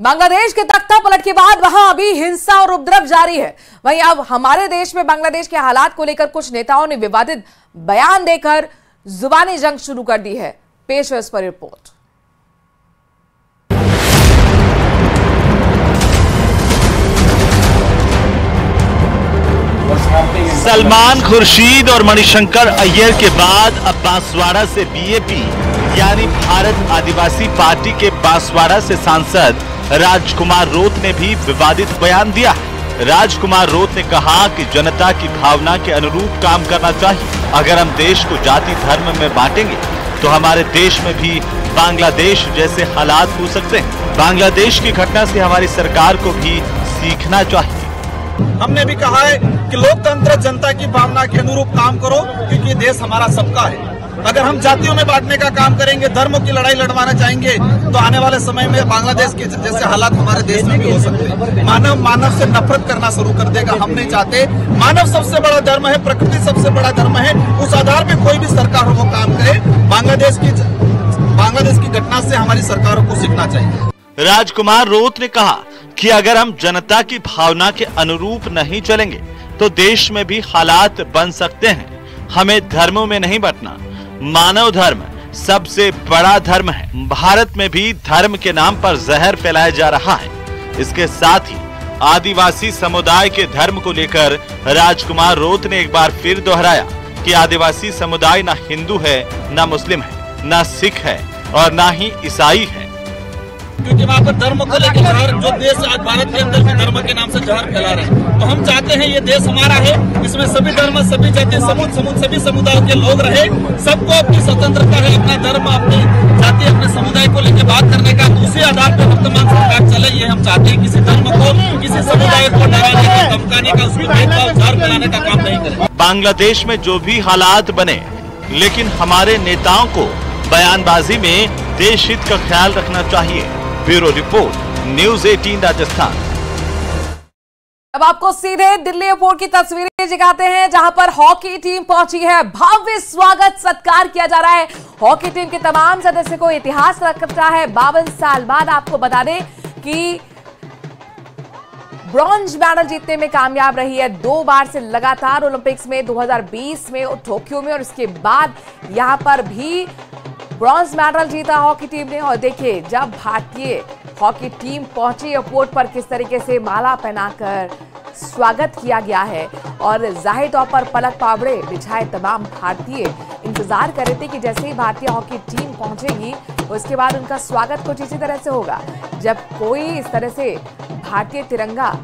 बांग्लादेश के तख्ता पलट के बाद वहां अभी हिंसा और उपद्रव जारी है। वहीं अब हमारे देश में बांग्लादेश के हालात को लेकर कुछ नेताओं ने विवादित बयान देकर जुबानी जंग शुरू कर दी है। पेश है इस पर रिपोर्ट। सलमान खुर्शीद और मणिशंकर अय्यर के बाद अब बांसवाड़ा से बीएपी यानी भारत आदिवासी पार्टी के बांसवाड़ा से सांसद राजकुमार रोत ने भी विवादित बयान दिया है। राजकुमार रोत ने कहा कि जनता की भावना के अनुरूप काम करना चाहिए। अगर हम देश को जाति धर्म में बांटेंगे तो हमारे देश में भी बांग्लादेश जैसे हालात हो सकते हैं। बांग्लादेश की घटना से हमारी सरकार को भी सीखना चाहिए। हमने भी कहा है कि लोकतंत्र जनता की भावना के अनुरूप काम करो, क्योंकि देश हमारा सबका है। अगर हम जातियों में बांटने का काम करेंगे, धर्मों की लड़ाई लड़वाना चाहेंगे, तो आने वाले समय में बांग्लादेश के जैसे हालात हमारे देश में भी हो सकते हैं। मानव से नफरत करना शुरू कर देगा। हम नहीं चाहते। मानव सबसे बड़ा धर्म है, प्रकृति सबसे बड़ा धर्म है। उस आधार पे कोई भी सरकार हो वो काम करे। बांग्लादेश की घटना से हमारी सरकारों को सीखना चाहिए। राजकुमार रोत ने कहा कि अगर हम जनता की भावना के अनुरूप नहीं चलेंगे तो देश में भी हालात बन सकते हैं। हमें धर्मों में नहीं बंटना। मानव धर्म सबसे बड़ा धर्म है। भारत में भी धर्म के नाम पर जहर फैलाया जा रहा है। इसके साथ ही आदिवासी समुदाय के धर्म को लेकर राजकुमार रोत ने एक बार फिर दोहराया कि आदिवासी समुदाय ना हिंदू है, ना मुस्लिम है, ना सिख है और ना ही ईसाई है। क्योंकि वहाँ पर धर्म को लेकर जहर, जो देश आज भारत के अंदर भी धर्म के नाम से जहर फैला रहे हैं, तो हम चाहते हैं ये देश हमारा है, इसमें सभी धर्म, सभी जाति, सभी समुदाय के लोग रहे। सबको अपनी स्वतंत्रता है, अपना धर्म, अपनी जाति, अपने समुदाय को लेकर बात करने का। उसी आधार पर वर्तमान सरकार चले, ये हम चाहते हैं। किसी धर्म को, किसी समुदाय को डराने का, धमकाने का, उसकी भेदभाव, जहर फैलाने का काम नहीं करें। बांग्लादेश में जो भी हालात बने, लेकिन हमारे नेताओं को बयानबाजी में देश हित का ख्याल रखना चाहिए। Bureau report, news 18 Rajasthan. अब आपको सीधे दिल्ली एयरपोर्ट की तस्वीरें दिखाते हैं, जहां पर हॉकी टीम पहुंची है। भव्य स्वागत सत्कार किया जा रहा है। हॉकी टीम के तमाम सदस्यों को इतिहास रखता है। 52 साल बाद आपको बता दें कि ब्रॉन्ज मेडल जीतने में कामयाब रही है 2 बार से लगातार ओलंपिक्स में, 2020 में टोक्यो में, और इसके बाद यहां पर भी ब्रॉन्ज मेडल जीता हॉकी टीम ने। और देखिए, जब भारतीय हॉकी टीम पहुंची एयरपोर्ट पर, किस तरीके से माला पहनाकर स्वागत किया गया है। और जाहिर तौर पर पलक पावड़े बिछाए तमाम भारतीय इंतजार कर रहे थे कि जैसे ही भारतीय हॉकी टीम पहुंचेगी उसके बाद उनका स्वागत कुछ इसी तरह से होगा। जब कोई इस तरह से भारतीय तिरंगा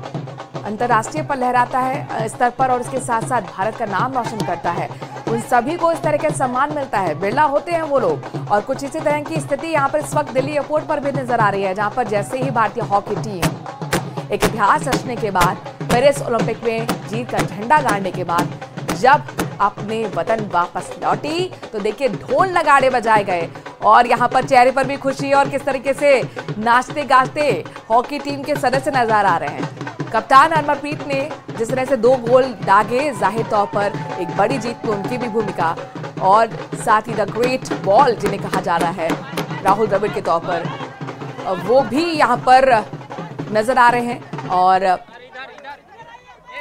अंतर्राष्ट्रीय पर लहराता है स्तर पर और इसके साथ साथ भारत का नाम रोशन करता है, उन सभी को इस तरह का सम्मान मिलता है। बिरला होते हैं वो लोग। और कुछ इसी तरह की स्थिति यहाँ पर इस वक्त दिल्ली एयरपोर्ट पर भी नजर आ रही है, जहां पर जैसे ही भारतीय हॉकी टीम एक इतिहास रचने के बाद, पेरिस ओलंपिक में जीत का झंडा गाड़ने के बाद जब अपने वतन वापस लौटी तो देखिए ढोल नगाड़े बजाए गए और यहाँ पर चेहरे पर भी खुशी और किस तरीके से नाचते गाते हॉकी टीम के सदस्य नजर आ रहे हैं। कप्तान हरमनप्रीत ने जिस तरह से 2 गोल दागे, जाहिर तौर पर एक बड़ी जीत में उनकी भी भूमिका, और साथ ही द ग्रेट बॉल जिन्हें कहा जा रहा है राहुल द्रविड़ के तौर पर, वो भी यहाँ पर नजर आ रहे हैं। और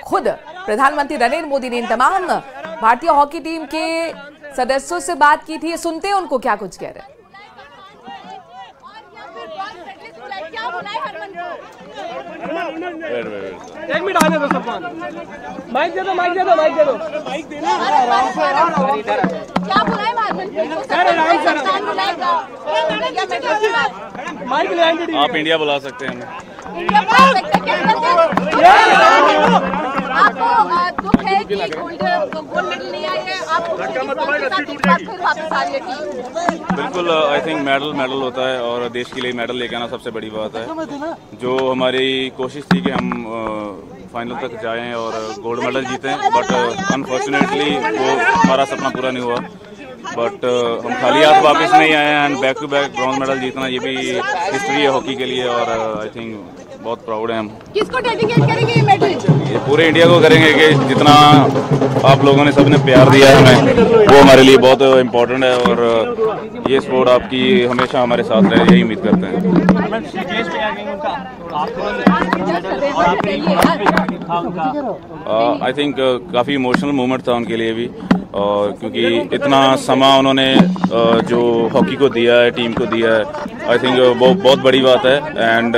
खुद प्रधानमंत्री नरेंद्र मोदी ने इन तमाम भारतीय हॉकी टीम के सदस्यों से बात की थी। सुनते हैं उनको क्या कुछ कह रहे हैं। एक मिनट आने दो सबको। माइक दे दो, माइक दे दो, माइक दे दो। माइक देना आराम से, क्या बुलाए माइक ले आएंगे। आप इंडिया बुला सकते हैं हमें। आपको दुख है कि गोल्ड मेडल नहीं आए हैं, आपको वापस आ रही है टीम। बिल्कुल, आई थिंक मेडल होता है और देश के लिए मेडल लेके आना सबसे बड़ी बात है। जो हमारी कोशिश थी कि हम फाइनल तक जाएं और गोल्ड मेडल जीतें, बट अनफॉर्चुनेटली वो हमारा सपना पूरा नहीं हुआ। बट हम खाली हाथ वापस नहीं आए हैं and back to back bronze medal जीतना ये भी हिस्ट्री है हॉकी के लिए और आई थिंक बहुत प्राउड है हम। किसको डेडिकेट करेंगे ये मेडल? ये पूरे इंडिया को करेंगे कि जितना आप लोगों ने सबने प्यार दिया है हमें, वो हमारे लिए बहुत इम्पोर्टेंट है और ये स्पोर्ट आपकी हमेशा हमारे साथ रहे, यही उम्मीद करते हैं। आई थिंक काफ़ी इमोशनल मोमेंट था उनके लिए भी, और क्योंकि इतना समय उन्होंने जो हॉकी को दिया है, टीम को दिया है, आई थिंक वो बहुत बड़ी बात है। एंड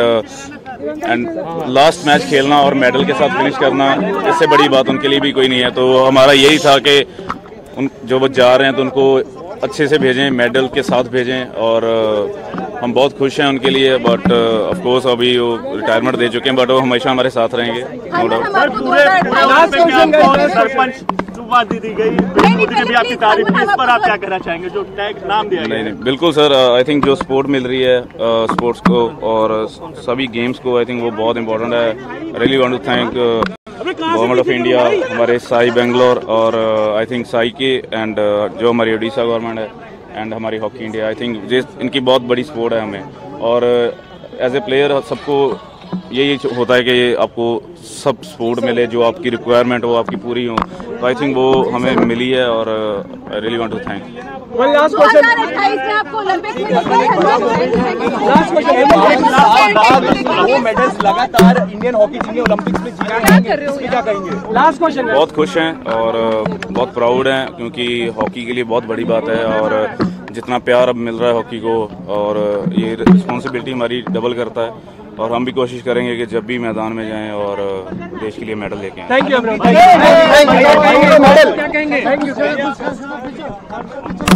लास्ट मैच खेलना और मेडल के साथ फिनिश करना, इससे बड़ी बात उनके लिए भी कोई नहीं है। तो हमारा यही था कि उन जो वो जा रहे हैं तो उनको अच्छे से भेजें, मेडल के साथ भेजें, और हम बहुत खुश हैं उनके लिए। बट ऑफ कोर्स अभी वो रिटायरमेंट दे चुके हैं, बट वो हमेशा हमारे साथ रहेंगे, नो डाउट। सरपंच बात दी गई, मोदी ने भी आपकी तारीफ की, इस पर आप क्या कहना चाहेंगे जो टैग नाम दिया गया? नहीं, बिल्कुल सर, आई थिंक जो सपोर्ट मिल रही है स्पोर्ट्स को और सभी गेम्स को, आई थिंक वो बहुत इंपॉर्टेंट है। Really want to thank government of India, हमारे साई बेंगलोर, और आई थिंक साई के एंड जो हमारी उड़ीसा गवर्नमेंट है एंड हमारी हॉकी इंडिया, आई थिंक इनकी बहुत बड़ी सपोर्ट है हमें। और एज ए प्लेयर सबको यही होता है कि आपको सब सपोर्ट मिले, जो आपकी रिक्वायरमेंट हो आपकी पूरी हो, तो आई थिंक वो हमें मिली है, और I really want to thank. 2028 में आपको ओलंपिक में वो मेडल्स लगातार इंडियन हॉकी टीम ने ओलंपिक्स में जीता है, क्या कहेंगे? Last question. बहुत खुश हैं और बहुत प्राउड हैं, क्योंकि हॉकी के लिए बहुत बड़ी बात है, और जितना प्यार अब मिल रहा है हॉकी को, और ये रिस्पॉन्सिबिलिटी हमारी डबल करता है, और हम भी कोशिश करेंगे कि जब भी मैदान में जाएं और देश के लिए मेडल लेके आएं। Thank you.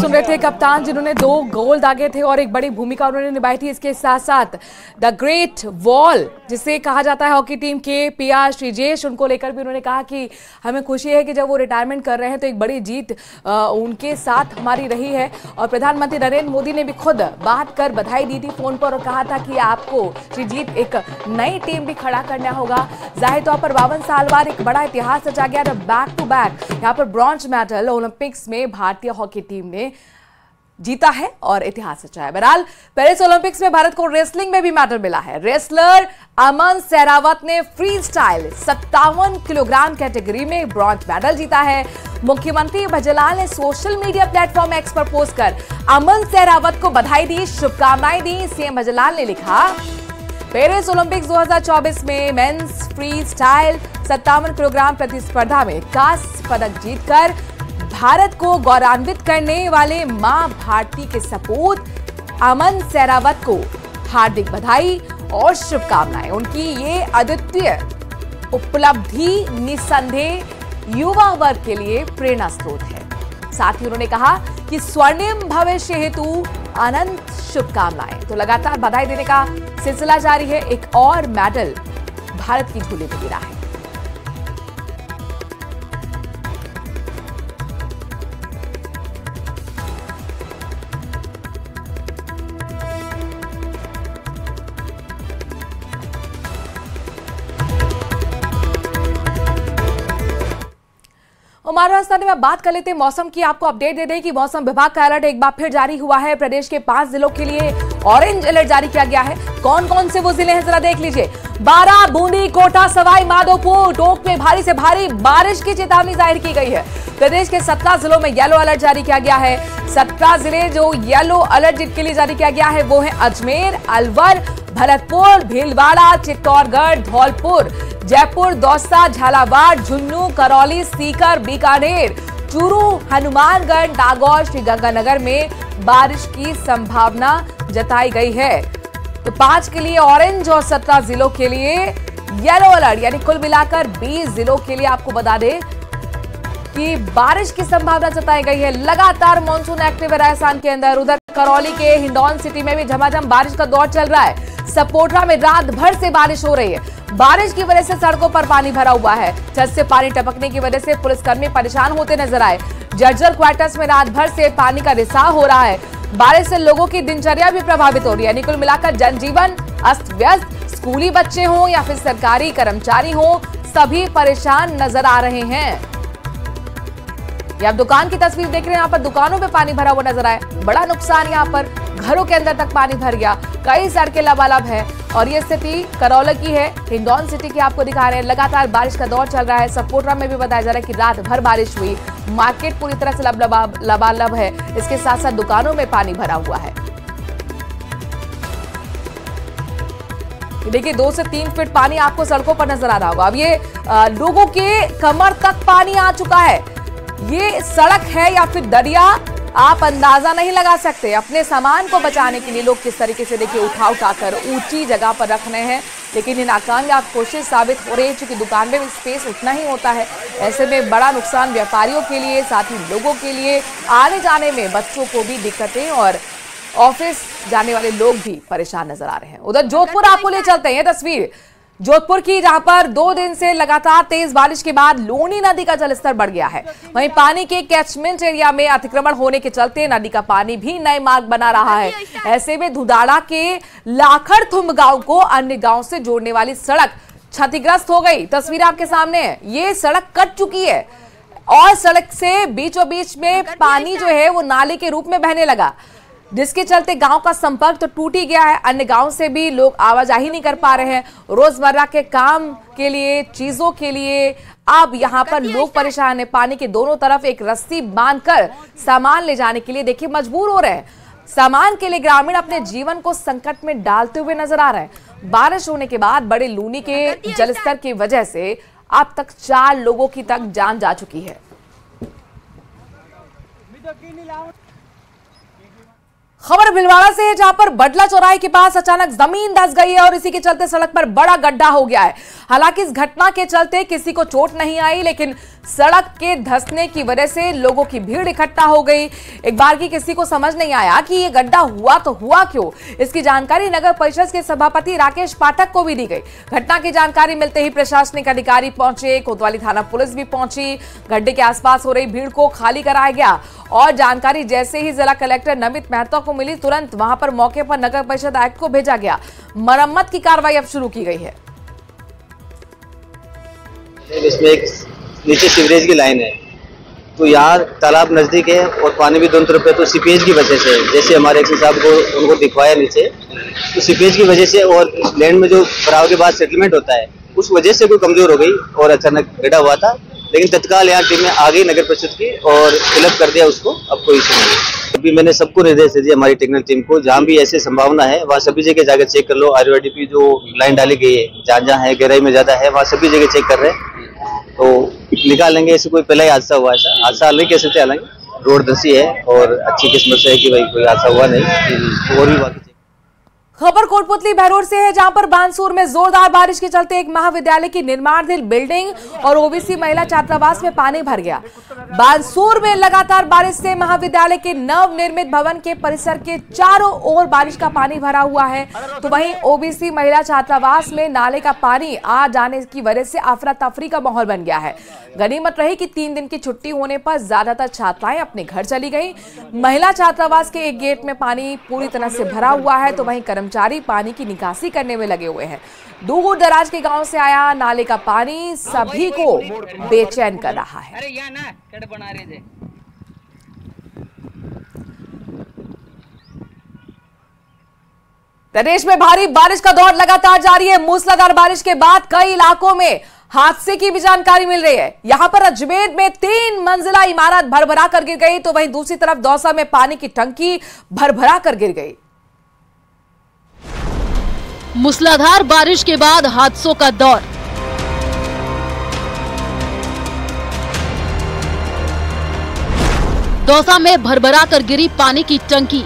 सुन रहे थे कप्तान जिन्होंने 2 गोल दागे थे और एक बड़ी भूमिका उन्होंने निभाई थी। इसके साथ साथ द ग्रेट वॉल जिसे कहा जाता है हॉकी टीम के PR श्रीजेश, उनको लेकर भी उन्होंने कहा कि हमें खुशी है कि जब वो रिटायरमेंट कर रहे हैं तो एक बड़ी जीत उनके साथ हमारी रही है। और प्रधानमंत्री नरेंद्र मोदी ने भी खुद बात कर बधाई दी थी फोन पर और कहा था कि आपको श्रीजीत एक नई टीम भी खड़ा करना होगा। जाहिर तौर पर 52 साल बाद एक बड़ा इतिहास रचा गया, बैक टू बैक यहाँ पर ब्रॉन्ज मेडल ओलंपिक्स में भारतीय हॉकी टीम ने जीता है और इतिहास रचा है। बहरहाल पेरिस ओलंपिक्स में भारत को रेसलिंग में भी मेडल मिला है। रेसलर अमन सहरावत ने फ्री स्टाइल 57 किलोग्राम कैटेगरी में ब्रॉन्ज मेडल जीता है। मुख्यमंत्री भजलाल ने सोशल मीडिया प्लेटफॉर्म एक्स पर पोस्ट कर अमन सहरावत को बधाई दी, शुभकामनाएं दी। सीएम भजलाल ने लिखा, पेरिस ओलंपिक्स 2024 में मेंस फ्री स्टाइल 57 किलोग्राम प्रतिस्पर्धा में कांस्य पदक जीतकर भारत को गौरवान्वित करने वाले मां भारती के सपूत अमन सहरावत को हार्दिक बधाई और शुभकामनाएं। उनकी ये अद्वितीय उपलब्धि निसंदेह युवा वर्ग के लिए प्रेरणा स्रोत है। साथ ही उन्होंने कहा कि स्वर्णिम भविष्य हेतु अनंत शुभकामनाएं। तो लगातार बधाई देने का सिलसिला जारी है। एक और मेडल भारत की झोली में गिरा है। हमारे राजधानी में बात कर लेते हैं मौसम की। आपको अपडेट दे दें कि मौसम विभाग का अलर्ट एक बार फिर जारी हुआ है। प्रदेश के 5 जिलों के लिए ऑरेंज अलर्ट जारी किया गया है। कौन कौन से वो जिले हैं जरा देख लीजिए। बारां, बूंदी, कोटा, सवाई माधोपुर, टोंक में भारी से भारी बारिश की चेतावनी जाहिर की गई है। प्रदेश के 17 जिलों में येलो अलर्ट जारी किया गया है। 17 जिले जो येलो अलर्ट जिनके लिए जारी किया गया है वो है अजमेर, अलवर, भरतपुर, भीलवाड़ा, चित्तौड़गढ़, धौलपुर, जयपुर, दौसा, झालावाड़, झुंझुनू, करौली, सीकर, बीकानेर, चूरू, हनुमानगढ़, नागौर, श्रीगंगानगर में बारिश की संभावना जताई गई है। तो 5 के लिए ऑरेंज और 17 जिलों के लिए येलो अलर्ट, यानी कुल मिलाकर 20 जिलों के लिए आपको बता दें कि बारिश की संभावना जताई गई है। लगातार मानसून एक्टिव है राजस्थान के अंदर। उधर करौली के हिंडौन सिटी में भी झमाझम बारिश का दौर चल रहा है। सपोटरा में रात भर से बारिश हो रही है। बारिश की वजह से सड़कों पर पानी भरा हुआ है। छत से पानी टपकने की वजह से पुलिसकर्मी परेशान होते नजर आए। जर्जर क्वार्टर्स में रात भर से पानी का रिसाव हो रहा है। बारिश से लोगों की दिनचर्या भी प्रभावित हो रही है। यानी कुल मिलाकर जनजीवन अस्त व्यस्त। स्कूली बच्चे हों या फिर सरकारी कर्मचारी हों, सभी परेशान नजर आ रहे हैं। ये आप दुकान की तस्वीर देख रहे हैं। यहाँ पर दुकानों में पानी भरा हुआ नजर आए। बड़ा नुकसान यहाँ पर, घरों के अंदर तक पानी भर गया। कई सड़कें लबालब है और ये स्थिति करौली की है। हिंडौन सिटी की आपको दिखा रहे हैं। लगातार बारिश का दौर चल रहा है। सपोटरा में भी बताया जा रहा है कि रात भर बारिश हुई। मार्केट पूरी तरह से लबालब है। इसके साथ साथ दुकानों में पानी भरा हुआ है। देखिए 2 से 3 फीट पानी आपको सड़कों पर नजर आ रहा होगा। अब ये लोगों के कमर तक पानी आ चुका है। ये सड़क है या फिर दरिया, आप अंदाजा नहीं लगा सकते। अपने सामान को बचाने के लिए लोग किस तरीके से देखिए उठा कर ऊंची जगह पर रख रहे हैं, लेकिन ये नाकामयाब कोशिश साबित हो रही है क्योंकि दुकान में भी स्पेस उतना ही होता है। ऐसे में बड़ा नुकसान व्यापारियों के लिए, साथ ही लोगों के लिए, आने जाने में बच्चों को भी दिक्कतें और ऑफिस जाने वाले लोग भी परेशान नजर आ रहे हैं। उधर जोधपुर आपको ले चलते हैं, ये तस्वीर जोधपुर की, जहां पर 2 दिन से लगातार तेज बारिश के बाद लूनी नदी का जलस्तर बढ़ गया है। वहीं पानी के कैचमेंट एरिया में अतिक्रमण होने के चलते नदी का पानी भी नए मार्ग बना रहा है। ऐसे में धुदाड़ा के लाखड़थुम गांव को अन्य गांव से जोड़ने वाली सड़क क्षतिग्रस्त हो गई। तस्वीर आपके सामने है, ये सड़क कट चुकी है और सड़क से बीचों बीच में पानी जो है वो नाले के रूप में बहने लगा, जिसके चलते गांव का संपर्क तो टूट ही गया है। अन्य गांव से भी लोग आवाजाही नहीं कर पा रहे हैं। रोजमर्रा के काम के लिए, चीजों के लिए अब यहां पर लोग परेशान हैं। पानी के दोनों तरफ एक रस्सी बांधकर सामान ले जाने के लिए देखिए मजबूर हो रहे हैं। सामान के लिए ग्रामीण अपने जीवन को संकट में डालते हुए नजर आ रहे हैं। बारिश होने के बाद बड़े लूनी के जलस्तर की वजह से अब तक 4 लोगों की तक जान जा चुकी है। खबर भिलवाड़ा से है, जहां पर बडला चौराहे के पास अचानक जमीन धंस गई है और इसी के चलते सड़क पर बड़ा गड्ढा हो गया है। हालांकि इस घटना के चलते किसी को चोट नहीं आई, लेकिन सड़क के धंसने की वजह से लोगों की भीड़ इकट्ठा हो गई। एक बार की किसी को समझ नहीं आया कि ये गड्ढा हुआ तो हुआ क्यों। इसकी जानकारी नगर परिषद के सभापति राकेश पाठक को भी दी गई। घटना की जानकारी मिलते ही प्रशासनिक अधिकारी पहुंचे, कोतवाली थाना पुलिस भी पहुंची। गड्ढे के आसपास हो रही भीड़ को खाली कराया गया और जानकारी जैसे ही जिला कलेक्टर नमित मेहता को मिली, तुरंत वहां पर मौके पर नगर परिषद आयुक्त को भेजा गया। मरम्मत की कार्रवाई अब शुरू की गई है। इसमें एक नीचे सीवरेज की लाइन है, तो यहाँ तालाब नजदीक है और पानी भी दोनों तरफ है, तो सीपेज की वजह से, जैसे हमारे एक्सी साहब को उनको दिखवाया नीचे, तो सीपेज की वजह से और लैंड में जो भराव के बाद सेटलमेंट होता है उस वजह से कोई कमजोर हो गई और अचानक गड्ढा हुआ था। लेकिन तत्काल यहाँ टीम में आ गई नगर परिषद की और फिलअप कर दिया उसको। अब कोई इशू नहीं। अभी मैंने सबको निर्देश दे दिया हमारी टेक्निकल टीम को, जहाँ भी ऐसी संभावना है वहाँ सभी जगह जाकर चेक कर लो। RODP जो लाइन डाली गई है, जहाँ है गहराई में ज्यादा है वहाँ सभी जगह चेक कर रहे हैं, तो निकालेंगे। ऐसे कोई पहला ही हादसा हुआ, ऐसा हादसा नहीं कह सकते, हालांकि रोड धंसी है और अच्छी किस्मत से है कि भाई कोई हादसा हुआ नहीं। और भी बाकी खबर कोटपुतली बहरोड से है, जहां पर बानसूर में जोरदार बारिश के चलते एक महाविद्यालय की निर्माणाधीन बिल्डिंग और ओबीसी महिला छात्रावास में पानी भर गया। बानसूर में लगातार बारिश से महाविद्यालय के नव निर्मित भवन के परिसर के चारों ओर बारिश का पानी भरा हुआ है, तो वहीं ओबीसी महिला छात्रावास में नाले का पानी आ जाने की वजह से अफरा तफरी का माहौल बन गया है। गनीमत रही कि 3 दिन की छुट्टी होने पर ज्यादातर छात्राएं अपने घर चली गई। महिला छात्रावास के एक गेट में पानी पूरी तरह से भरा हुआ है, तो वहीं कर्मचारी पानी की निकासी करने में लगे हुए हैं। दूर दराज के गांव से आया नाले का पानी सभी को बेचैन कर रहा है। प्रदेश में भारी बारिश का दौर लगातार जारी है। मूसलाधार बारिश के बाद कई इलाकों में हादसे की भी जानकारी मिल रही है। यहां पर अजमेर में 3 मंजिला इमारत भरभरा कर गिर गई, तो वहीं दूसरी तरफ दौसा में पानी की टंकी भरभरा कर गिर गई। मूसलाधार बारिश के बाद हादसों का दौर। दौसा में भरभरा कर गिरी पानी की टंकी।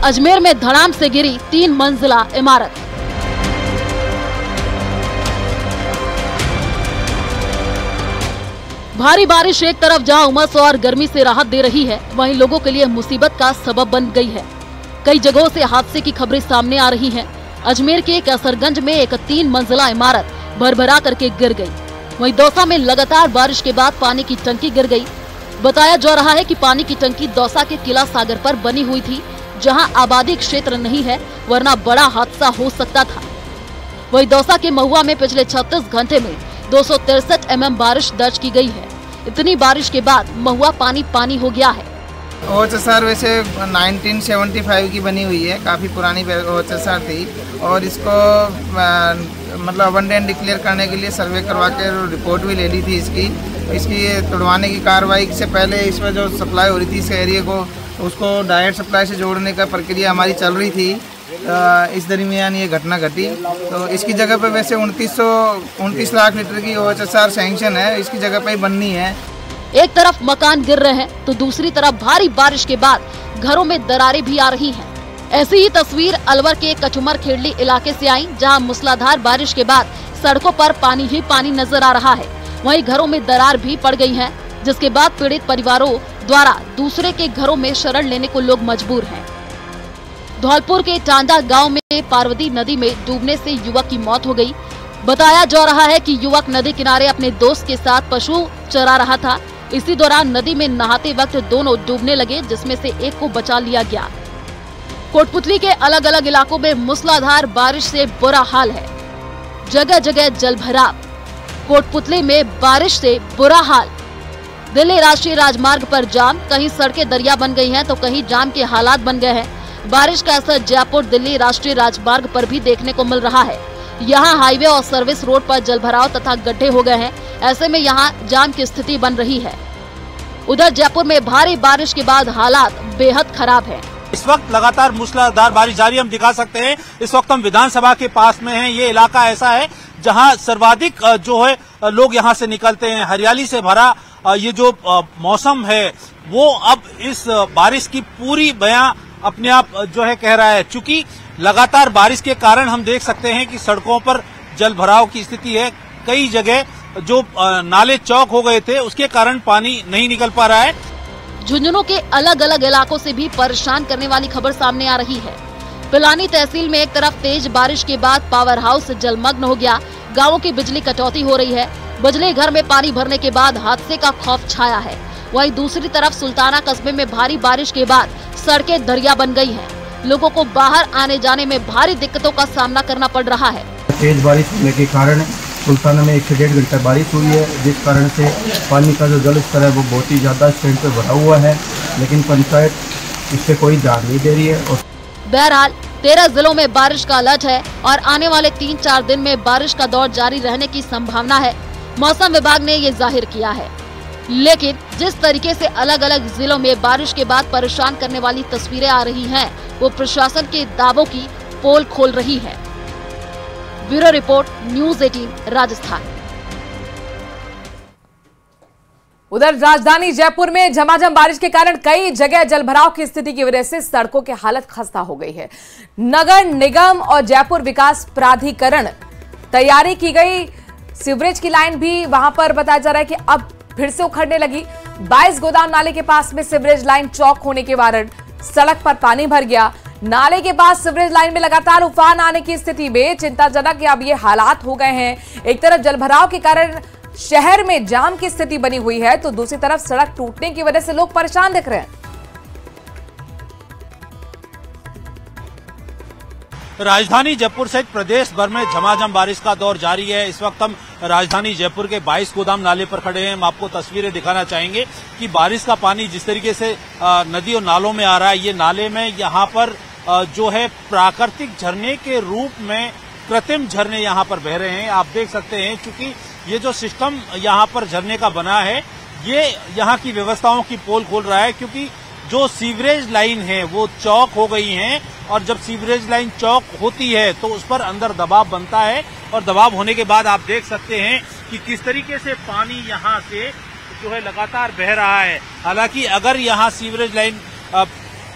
अजमेर में धड़ाम से गिरी 3 मंजिला इमारत। भारी बारिश एक तरफ जहां उमस और गर्मी से राहत दे रही है, वहीं लोगों के लिए मुसीबत का सबब बन गई है। कई जगहों से हादसे की खबरें सामने आ रही हैं। अजमेर के कैसरगंज में एक 3 मंजिला इमारत भरभरा करके गिर गई। वहीं दौसा में लगातार बारिश के बाद पानी की टंकी गिर गई। बताया जा रहा है कि पानी की टंकी दौसा के किला सागर पर बनी हुई थी, जहां आबादी क्षेत्र नहीं है, वरना बड़ा हादसा हो सकता था। वहीं दौसा के महुआ में पिछले 36 घंटे में 263 mm बारिश दर्ज की गई है। इतनी बारिश के बाद महुआ पानी पानी हो गया है। ओएचएसआर वैसे 1975 की बनी हुई है, काफ़ी पुरानी ओएचएसआर थी और इसको मतलब अबंडेंट डिक्लेयर करने के लिए सर्वे करवा के रिपोर्ट भी ले ली थी इसकी तुड़वाने की कार्रवाई से पहले इसमें जो सप्लाई हो रही थी इस एरिया को उसको डायरेक्ट सप्लाई से जोड़ने का प्रक्रिया हमारी चल रही थी। इस दरमियान ये घटना घटी। तो इसकी जगह पे वैसे 29 लाख लीटर की OHSR सैंक्शन है, इसकी जगह पे ही बननी है। एक तरफ मकान गिर रहे हैं तो दूसरी तरफ भारी बारिश के बाद घरों में दरारें भी आ रही हैं। ऐसी ही तस्वीर अलवर के कचुमर खेड़ली इलाके से आई, जहां मूसलाधार बारिश के बाद सड़कों पर पानी ही पानी नजर आ रहा है। वहीं घरों में दरार भी पड़ गई है, जिसके बाद पीड़ित परिवारों द्वारा दूसरे के घरों में शरण लेने को लोग मजबूर हैं। धौलपुर के टांडा गांव में पार्वती नदी में डूबने से युवक की मौत हो गई। बताया जा रहा है कि युवक नदी किनारे अपने दोस्त के साथ पशु चरा रहा था। इसी दौरान नदी में नहाते वक्त दोनों डूबने लगे, जिसमें से एक को बचा लिया गया। कोटपुतली के अलग अलग इलाकों में मूसलाधार बारिश से बुरा हाल है, जगह जगह जल भराव। कोटपुतली में बारिश से बुरा हाल। दिल्ली राष्ट्रीय राजमार्ग पर जाम, कहीं सड़कें दरिया बन गई हैं तो कहीं जाम के हालात बन गए हैं। बारिश का असर जयपुर दिल्ली राष्ट्रीय राजमार्ग पर भी देखने को मिल रहा है। यहाँ हाईवे और सर्विस रोड पर जलभराव तथा गड्ढे हो गए हैं। ऐसे में यहाँ जाम की स्थिति बन रही है। उधर जयपुर में भारी बारिश के बाद हालात बेहद खराब है। इस वक्त लगातार मूसलाधार बारिश जारी हम दिखा सकते हैं। इस वक्त हम विधानसभा के पास में हैं। ये इलाका ऐसा है जहां सर्वाधिक जो है लोग यहां से निकलते हैं। हरियाली से भरा ये जो मौसम है वो अब इस बारिश की पूरी बयां अपने आप जो है कह रहा है। चूंकि लगातार बारिश के कारण हम देख सकते हैं कि सड़कों पर जल भराव की स्थिति है। कई जगह जो नाले चौक हो गए थे उसके कारण पानी नहीं निकल पा रहा है। झुंझुनू के अलग अलग इलाकों से भी परेशान करने वाली खबर सामने आ रही है। पिलानी तहसील में एक तरफ तेज बारिश के बाद पावर हाउस जलमग्न हो गया। गांवों की बिजली कटौती हो रही है। बिजली घर में पानी भरने के बाद हादसे का खौफ छाया है। वहीं दूसरी तरफ सुल्ताना कस्बे में भारी बारिश के बाद सड़कें दरिया बन गई हैं। लोगों को बाहर आने जाने में भारी दिक्कतों का सामना करना पड़ रहा है। तेज बारिश होने के कारण सुल्ताना में 1 से 1.5 घंटा बारिश हुई है, जिस कारण से पानी का जो जल स्तर है वो बहुत ही ज्यादा स्टैंड पे भरा हुआ है, लेकिन पंचायत इस पे कोई ध्यान नहीं दे रही है। और बहरहाल 13 जिलों में बारिश का अलर्ट है और आने वाले 3-4 दिन में बारिश का दौर जारी रहने की संभावना है। मौसम विभाग ने ये जाहिर किया है। लेकिन जिस तरीके से अलग अलग जिलों में बारिश के बाद परेशान करने वाली तस्वीरें आ रही हैं, वो प्रशासन के दावों की पोल खोल रही है। Bureau report, news 18 Rajasthan. उधर राजधानी जयपुर में झमाझम बारिश के कारण कई जगह जलभराव की स्थिति की वजह से सड़कों की हालत खस्ता हो गई है। नगर निगम और जयपुर विकास प्राधिकरण तैयारी की गई। सीवरेज की लाइन भी वहां पर बताया जा रहा है कि अब फिर से उखड़ने लगी। 22 गोदाम नाले के पास में सीवरेज लाइन चौक होने के कारण सड़क पर पानी भर गया। नाले के पास सीवरेज लाइन में लगातार उफान आने की स्थिति में चिंताजनक अब ये हालात हो गए हैं। एक तरफ जलभराव के कारण शहर में जाम की स्थिति बनी हुई है, तो दूसरी तरफ सड़क टूटने की वजह से लोग परेशान दिख रहे हैं। राजधानी जयपुर सहित प्रदेश भर में झमाझम बारिश का दौर जारी है। इस वक्त हम राजधानी जयपुर के 22 गोदाम नाले पर खड़े हैं। हम आपको तस्वीरें दिखाना चाहेंगे कि बारिश का पानी जिस तरीके से नदी और नालों में आ रहा है, ये नाले में यहाँ पर जो है प्राकृतिक झरने के रूप में कृत्रिम झरने यहाँ पर बह रहे हैं। आप देख सकते हैं, चूंकि ये जो सिस्टम यहाँ पर झरने का बना है, ये यहाँ की व्यवस्थाओं की पोल खोल रहा है। क्योंकि जो सीवरेज लाइन है वो चौक हो गई है, और जब सीवरेज लाइन चौक होती है तो उस पर अंदर दबाव बनता है, और दबाव होने के बाद आप देख सकते हैं कि किस तरीके से पानी यहाँ से जो है लगातार बह रहा है। हालांकि अगर यहाँ सीवरेज लाइन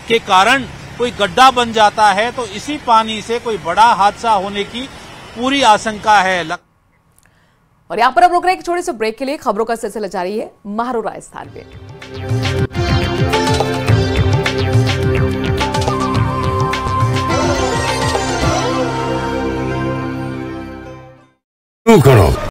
के कारण कोई गड्ढा बन जाता है तो इसी पानी से कोई बड़ा हादसा होने की पूरी आशंका है। और यहाँ पर अब रुक रहे एक छोटे से ब्रेक के लिए। खबरों का सिलसिला जारी है महारो राजस्थान में। करो।